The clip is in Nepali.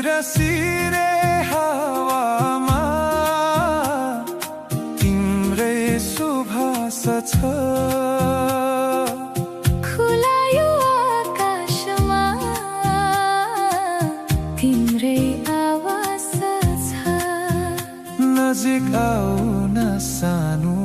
सिरे हावामा तिम्रै सुभाष छ। खुला यो आकाशमा तिम्रै आवाज छ। नजिक आउन सानो